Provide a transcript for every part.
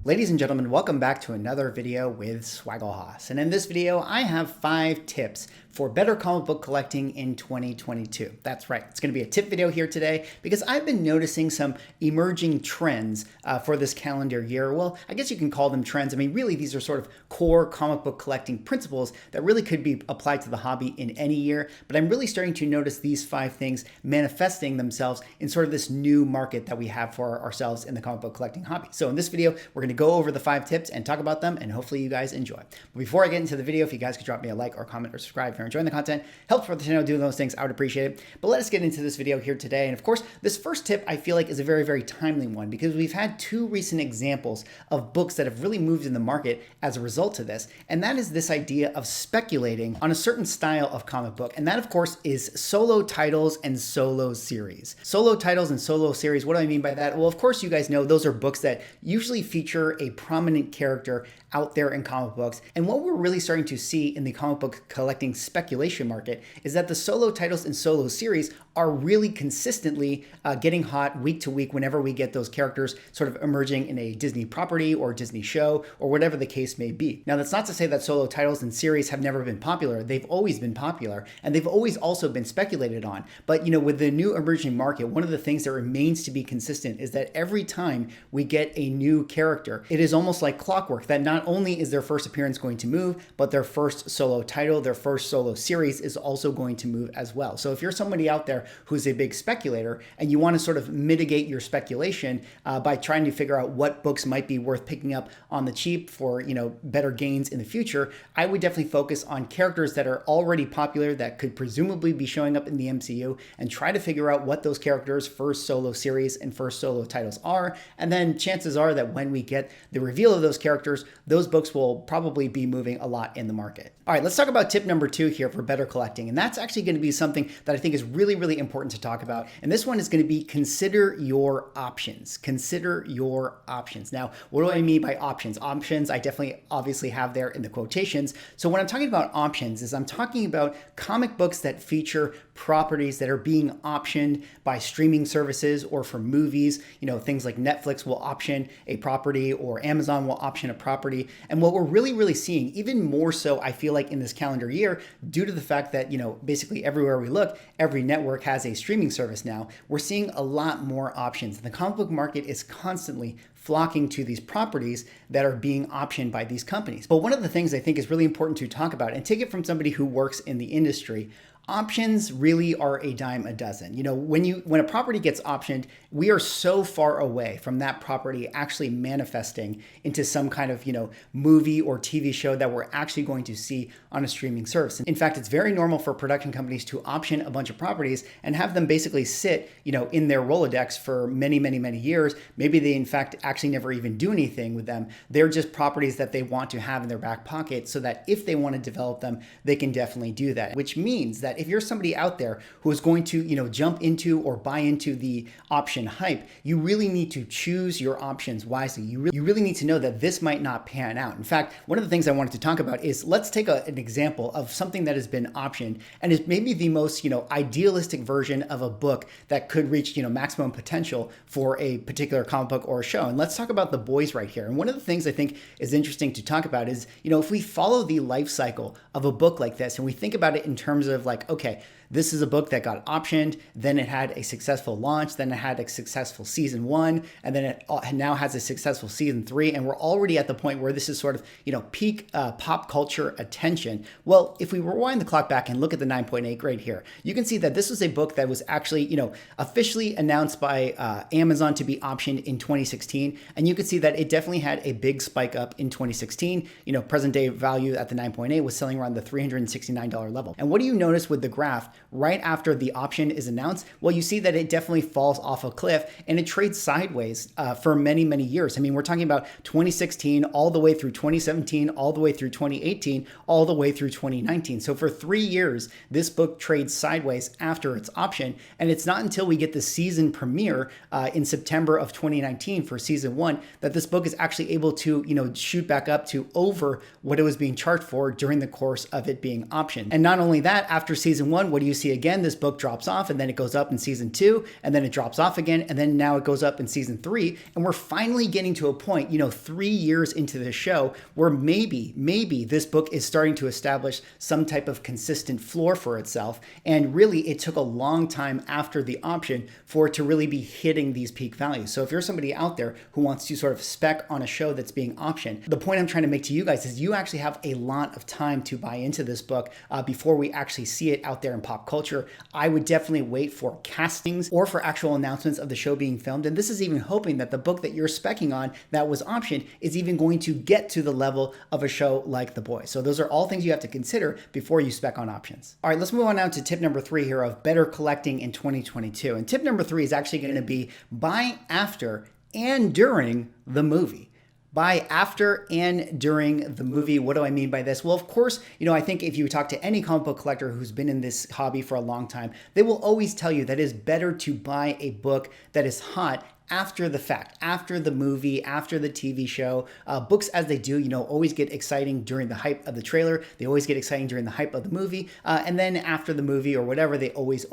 Ladies and gentlemen, welcome back to another video with Swaggle. And in this video, I have 5 tips for better comic book collecting in 2022. That's right, it's going to be a tip video here today because I've been noticing some emerging trends for this calendar year. Well, I guess you can call them trends. I mean, really, these are sort of core comic book collecting principles that really could be applied to the hobby in any year. But I'm really starting to notice these 5 things manifesting themselves in sort of this new market that we have for ourselves in the comic book collecting hobby. So in this video, we're going to go over the 5 tips and talk about them, and hopefully you guys enjoy. But before I get into the video, if you guys could drop me a like or comment or subscribe if you're enjoying the content, helps for the channel doing those things, I would appreciate it. But let us get into this video here today. And of course, this first tip I feel like is a very, very timely one because we've had 2 recent examples of books that have really moved in the market as a result of this. And that is this idea of speculating on a certain style of comic book. And that, of course, is solo titles and solo series. Solo titles and solo series, what do I mean by that? Well, of course, you guys know those are books that usually feature a prominent character out there in comic books. And what we're really starting to see in the comic book collecting speculation market is that the solo titles and solo series are really consistently getting hot week to week whenever we get those characters sort of emerging in a Disney property or Disney show or whatever the case may be. Now, that's not to say that solo titles and series have never been popular. They've always been popular, and they've always also been speculated on. But, you know, with the new emerging market, one of the things that remains to be consistent is that every time we get a new character, it is almost like clockwork that not only is their first appearance going to move, but their first solo title, their first solo series is also going to move as well. So if you're somebody out there who's a big speculator and you want to sort of mitigate your speculation by trying to figure out what books might be worth picking up on the cheap for, you know, better gains in the future, I would definitely focus on characters that are already popular that could presumably be showing up in the MCU and try to figure out what those characters' first solo series and first solo titles are. And then chances are that when we get the reveal of those characters, those books will probably be moving a lot in the market. All right, let's talk about tip number 2 here for better collecting. And that's actually going to be something that I think is really, really important to talk about. And this one is going to be consider your options. Consider your options. Now, what do I mean by options? Options, I definitely obviously have there in the quotations. So when I'm talking about options is I'm talking about comic books that feature properties that are being optioned by streaming services or for movies. You know, things like Netflix will option a property or Amazon will option a property. And what we're really, really seeing, even more so, I feel like in this calendar year, due to the fact that, you know, basically everywhere we look, every network has a streaming service now, we're seeing a lot more options. The comic book market is constantly flocking to these properties that are being optioned by these companies. But one of the things I think is really important to talk about, and take it from somebody who works in the industry, options really are a dime a dozen. You know, when a property gets optioned, we are so far away from that property actually manifesting into some kind of, you know, movie or TV show that we're actually going to see on a streaming service. In fact, it's very normal for production companies to option a bunch of properties and have them basically sit, you know, in their Rolodex for many, many, many years. Maybe they in fact actually never even do anything with them. They're just properties that they want to have in their back pocket so that if they want to develop them, they can definitely do that, which means that if you're somebody out there who is going to, you know, jump into or buy into the option hype, you really need to choose your options wisely. You really need to know that this might not pan out. In fact, one of the things I wanted to talk about is let's take an example of something that has been optioned and is maybe the most, you know, idealistic version of a book that could reach, you know, maximum potential for a particular comic book or a show. And let's talk about The Boys right here. And one of the things I think is interesting to talk about is, you know, if we follow the life cycle of a book like this and we think about it in terms of like, okay, this is a book that got optioned, then it had a successful launch, then it had a successful season 1, and then it now has a successful season 3, and we're already at the point where this is sort of, you know, peak pop culture attention. Well, if we rewind the clock back and look at the 9.8 grade here, you can see that this was a book that was actually, you know, officially announced by Amazon to be optioned in 2016, and you can see that it definitely had a big spike up in 2016. You know, present day value at the 9.8 was selling around the $369 level. And what do you notice with the graph right after the option is announced? Well, you see that it definitely falls off a cliff and it trades sideways for many, many years. I mean, we're talking about 2016 all the way through 2017, all the way through 2018, all the way through 2019. So for 3 years, this book trades sideways after its option. And it's not until we get the season premiere in September of 2019 for season 1 that this book is actually able to, you know, shoot back up to over what it was being charged for during the course of it being optioned. And not only that, after season 1, what do you see again, this book drops off and then it goes up in season 2 and then it drops off again. And then now it goes up in season 3. And we're finally getting to a point, 3 years into the show where maybe this book is starting to establish some type of consistent floor for itself. And really it took a long time after the option for it to really be hitting these peak values. So if you're somebody out there who wants to sort of spec on a show that's being optioned, the point I'm trying to make to you guys is you actually have a lot of time to buy into this book before we actually see it out there in pop culture. I would definitely wait for castings or for actual announcements of the show being filmed. And this is even hoping that the book that you're specking on that was optioned is even going to get to the level of a show like The Boys. So those are all things you have to consider before you spec on options. All right, let's move on now to tip number 3 here of better collecting in 2022. And tip number 3 is actually going to be buy after and during the movie. Buy after and during the movie. What do I mean by this? Well, of course, I think if you talk to any comic book collector who's been in this hobby for a long time, they will always tell you that it is better to buy a book that is hot after the fact, after the movie, after the TV show. Books, as they do, always get exciting during the hype of the trailer. They always get exciting during the hype of the movie. And then after the movie or whatever, they always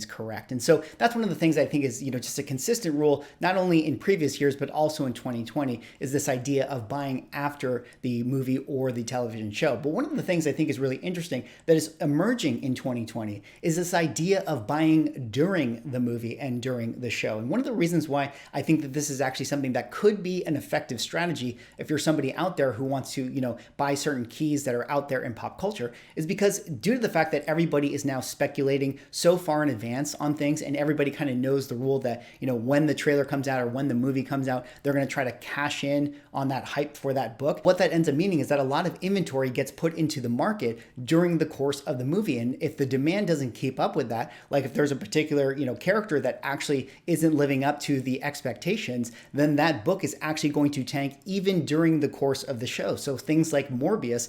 correct. And so that's one of the things I think is, just a consistent rule, not only in previous years, but also in 2020, is this idea of buying after the movie or the television show. But one of the things I think is really interesting that is emerging in 2020 is this idea of buying during the movie and during the show. And one of the reasons why I think that this is actually something that could be an effective strategy if you're somebody out there who wants to, buy certain keys that are out there in pop culture is because due to the fact that everybody is now speculating so far in advance on things and everybody kind of knows the rule that, when the trailer comes out or when the movie comes out, they're going to try to cash in on that hype for that book. What that ends up meaning is that a lot of inventory gets put into the market during the course of the movie. And if the demand doesn't keep up with that, like if there's a particular, character that actually isn't living up to the expectations, then that book is actually going to tank even during the course of the show. So things like Morbius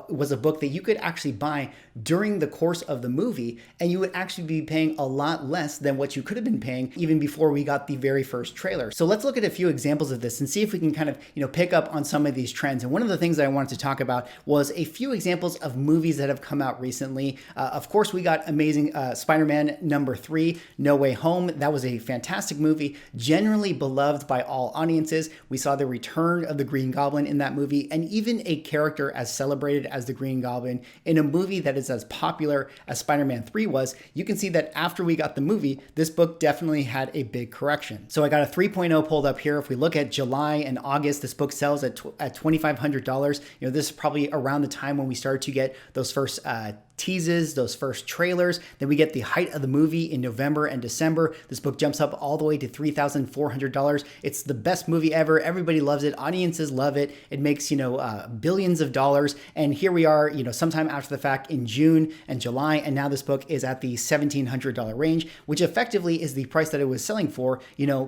was a book that you could actually buy during the course of the movie, and you would actually be paying a lot less than what you could have been paying even before we got the very first trailer. So let's look at a few examples of this and see if we can kind of, pick up on some of these trends. And one of the things that I wanted to talk about was a few examples of movies that have come out recently. Of course, we got amazing Spider-Man #3, No Way Home. That was a fantastic movie, generally beloved by all audiences. We saw the return of the Green Goblin in that movie, and even a character as celebrated as the Green Goblin in a movie that is as popular as Spider-Man 3 was. You can see that after we got the movie, this book definitely had a big correction. So I got a 3.0 pulled up here. If we look at July and August, this book sells at $2,500. This is probably around the time when we started to get those first teases, those first trailers. Then we get the height of the movie in November and December. This book jumps up all the way to $3,400. It's the best movie ever. Everybody loves it. Audiences love it. It makes, billions of dollars. And here we are, sometime after the fact in June and July. And now this book is at the $1,700 range, which effectively is the price that it was selling for,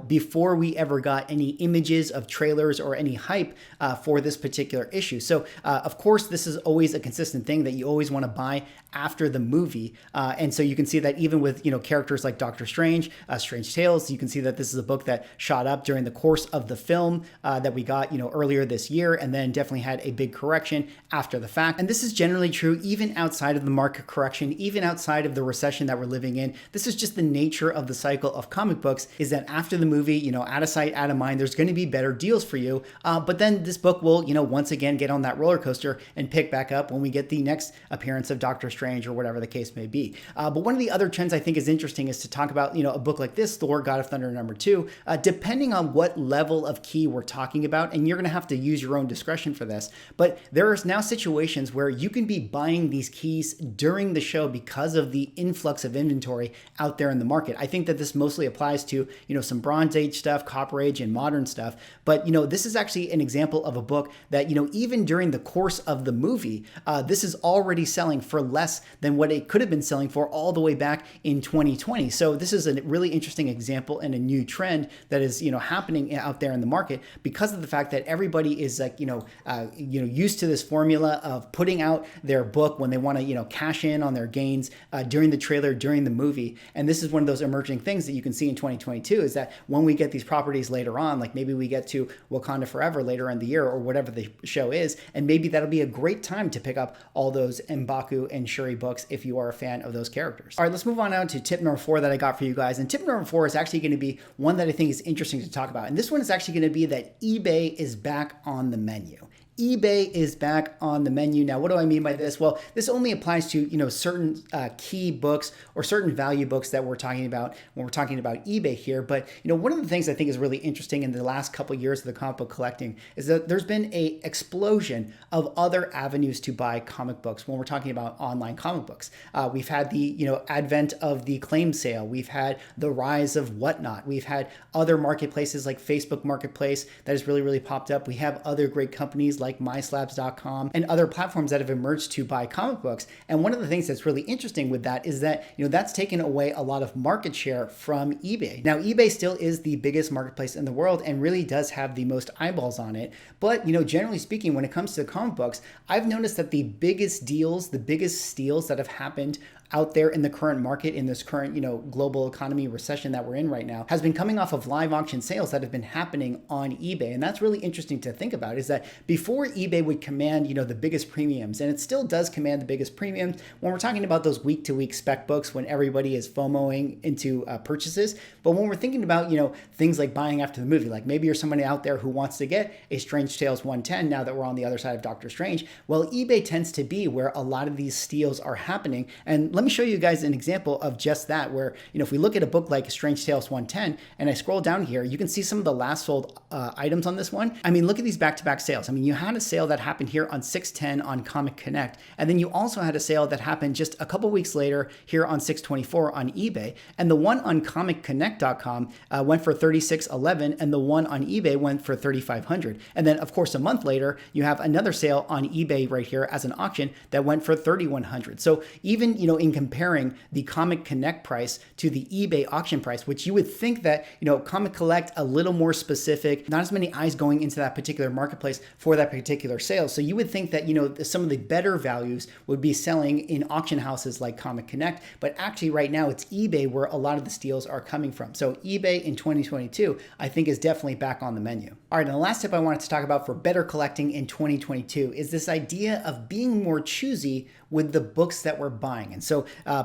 before we ever got any images of trailers or any hype for this particular issue. So, of course, this is always a consistent thing that you always want to buy after the movie. And so you can see that even with, characters like Doctor Strange, Strange Tales, you can see that this is a book that shot up during the course of the film that we got, earlier this year, and then definitely had a big correction after the fact. And this is generally true even outside of the market correction, even outside of the recession that we're living in. This is just the nature of the cycle of comic books, is that after the movie, out of sight, out of mind, there's going to be better deals for you. But then this book will, once again get on that roller coaster and pick back up when we get the next appearance of Doctor Strange or whatever the case may be. But one of the other trends I think is interesting is to talk about, a book like this, Thor, God of Thunder #2, depending on what level of key we're talking about, and you're going to have to use your own discretion for this, but there is now situations where you can be buying these keys during the show because of the influx of inventory out there in the market. I think that this mostly applies to, some Bronze Age stuff, Copper Age, and modern stuff. But, this is actually an example of a book that, even during the course of the movie, this is already selling for less than what it could have been selling for all the way back in 2020. So this is a really interesting example and a new trend that is, happening out there in the market because of the fact that everybody is like, used to this formula of putting out their book when they want to, cash in on their gains during the trailer, during the movie. And this is one of those emerging things that you can see in 2022 is that when we get these properties later on, like maybe we get to Wakanda Forever later in the year or whatever the show is, and maybe that'll be a great time to pick up all those M'Baku and and Shuri books if you are a fan of those characters. All right, let's move on now to tip number 4 that I got for you guys. And tip number 4 is actually going to be one that I think is interesting to talk about. And this one is actually going to be that eBay is back on the menu. eBay is back on the menu. Now, what do I mean by this? Well, this only applies to, certain key books or certain value books that we're talking about when we're talking about eBay here. But, one of the things I think is really interesting in the last couple of years of the comic book collecting is that there's been a explosion of other avenues to buy comic books when we're talking about online comic books. We've had the, advent of the claim sale. We've had the rise of Whatnot. We've had other marketplaces like Facebook Marketplace that has really, really popped up. We have other great companies like MySlabs.com and other platforms that have emerged to buy comic books. And one of the things that's really interesting with that is that, that's taken away a lot of market share from eBay. Now, eBay still is the biggest marketplace in the world and really does have the most eyeballs on it. But, generally speaking, when it comes to comic books, I've noticed that the biggest deals, the biggest steals that have happened out there in the current market, in this current, global economy recession that we're in right now, has been coming off of live auction sales that have been happening on eBay. And that's really interesting to think about, is that before eBay would command, the biggest premiums, and it still does command the biggest premiums when we're talking about those week-to-week spec books when everybody is FOMOing into purchases. But when we're thinking about, things like buying after the movie, like maybe you're somebody out there who wants to get a Strange Tales 110 now that we're on the other side of Doctor Strange, well, eBay tends to be where a lot of these steals are happening. And let me show you guys an example of just that, where, if we look at a book like Strange Tales 110 and I scroll down here, you can see some of the last sold items on this one. I mean, look at these back-to-back sales. I mean, you had a sale that happened here on 6/10 on Comic Connect, and then you also had a sale that happened just a couple weeks later here on 6/24 on eBay. And the one on ComicConnect.com went for $36.11, and the one on eBay went for $3,500. And then, of course, a month later, you have another sale on eBay right here as an auction that went for $3,100. So even, in comparing the Comic Connect price to the eBay auction price, which you would think that, Comic Collect a little more specific, not as many eyes going into that particular marketplace for that particular sale. So you would think that, some of the better values would be selling in auction houses like Comic Connect, but actually right now it's eBay where a lot of the steals are coming from. So eBay in 2022, I think, is definitely back on the menu. All right, and the last tip I wanted to talk about for better collecting in 2022 is this idea of being more choosy with the books that we're buying. And so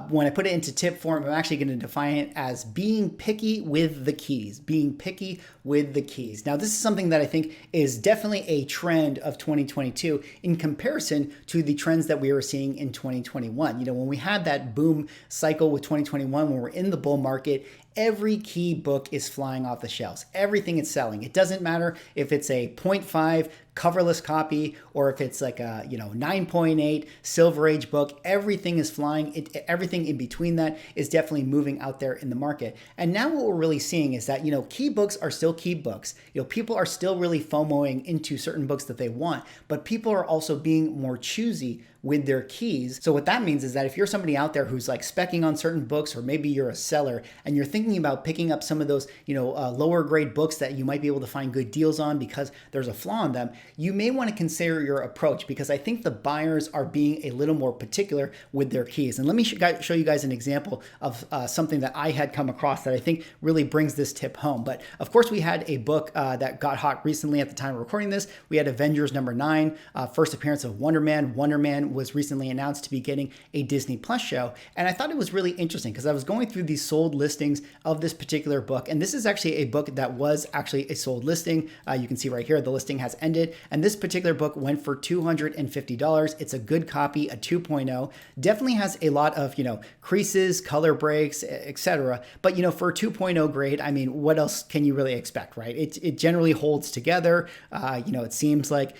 when I put it into tip form, I'm actually going to define it as being picky with the keys, being picky with the keys. Now, this is something that I think is definitely a trend of 2022 in comparison to the trends that we were seeing in 2021. When we had that boom cycle with 2021, when we're in the bull market, every key book is flying off the shelves. Everything is selling. It doesn't matter if it's a 0.5 coverless copy or if it's like a 9.8 Silver Age book. Everything is flying. Everything in between that is definitely moving out there in the market. And now what we're really seeing is that key books are still key books. People are still really FOMOing into certain books that they want, but people are also being more choosy with their keys. So what that means is that if you're somebody out there who's like speccing on certain books, or maybe you're a seller and you're thinking about picking up some of those, lower grade books that you might be able to find good deals on because there's a flaw in them, you may want to consider your approach, because I think the buyers are being a little more particular with their keys. And let me show you guys an example of something that I had come across that I think really brings this tip home. But of course, we had a book that got hot recently at the time of recording this. We had Avengers #9, first appearance of Wonder Man. Wonder Man was recently announced to be getting a Disney Plus show. And I thought it was really interesting because I was going through these sold listings of this particular book. And this is actually a book that was actually a sold listing. You can see right here, the listing has ended. And this particular book went for $250. It's a good copy, a 2.0. Definitely has a lot of, creases, color breaks, etc. But, for a 2.0 grade, I mean, what else can you really expect, right? It generally holds together. It seems like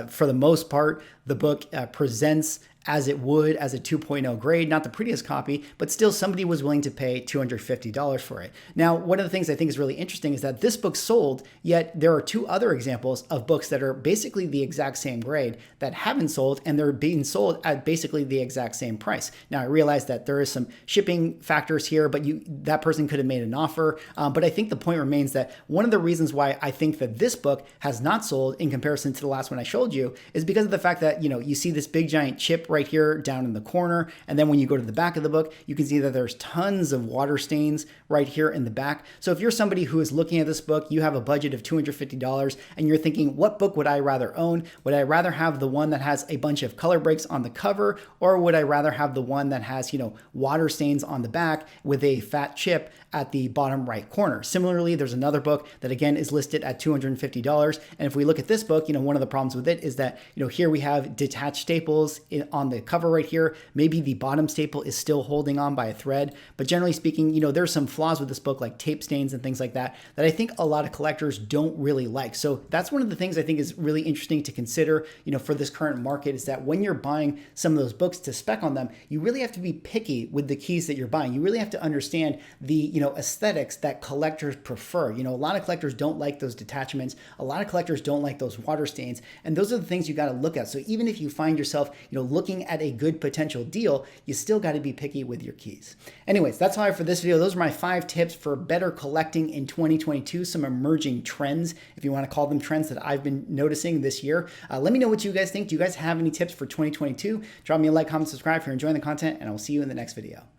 for the most part, the book presents as it would as a 2.0 grade, not the prettiest copy, but still somebody was willing to pay $250 for it. Now, one of the things I think is really interesting is that this book sold, yet there are two other examples of books that are basically the exact same grade that haven't sold, and they're being sold at basically the exact same price. Now, I realize that there is some shipping factors here, but that person could have made an offer. But I think the point remains that one of the reasons why I think that this book has not sold in comparison to the last one I showed you is because of the fact that, you see this big giant chip right here down in the corner. And then when you go to the back of the book, you can see that there's tons of water stains right here in the back. So if you're somebody who is looking at this book, you have a budget of $250 and you're thinking, what book would I rather own? Would I rather have the one that has a bunch of color breaks on the cover, or would I rather have the one that has, water stains on the back with a fat chip at the bottom right corner? Similarly, there's another book that again is listed at $250. And if we look at this book, one of the problems with it is that, here we have detached staples on the cover right here. Maybe the bottom staple is still holding on by a thread, but generally speaking, there's some flaws with this book like tape stains and things like that I think a lot of collectors don't really like. So that's one of the things I think is really interesting to consider, for this current market, is that when you're buying some of those books to spec on them, you really have to be picky with the keys that you're buying. You really have to understand the, aesthetics that collectors prefer. A lot of collectors don't like those detachments. A lot of collectors don't like those water stains. And those are the things you got to look at. So even if you find yourself, looking at a good potential deal, you still got to be picky with your keys. Anyways, that's all I have for this video. Those are my 5 tips for better collecting in 2022, some emerging trends, if you want to call them trends, that I've been noticing this year. Let me know what you guys think. Do you guys have any tips for 2022? Drop me a like, comment, subscribe if you're enjoying the content, and I will see you in the next video.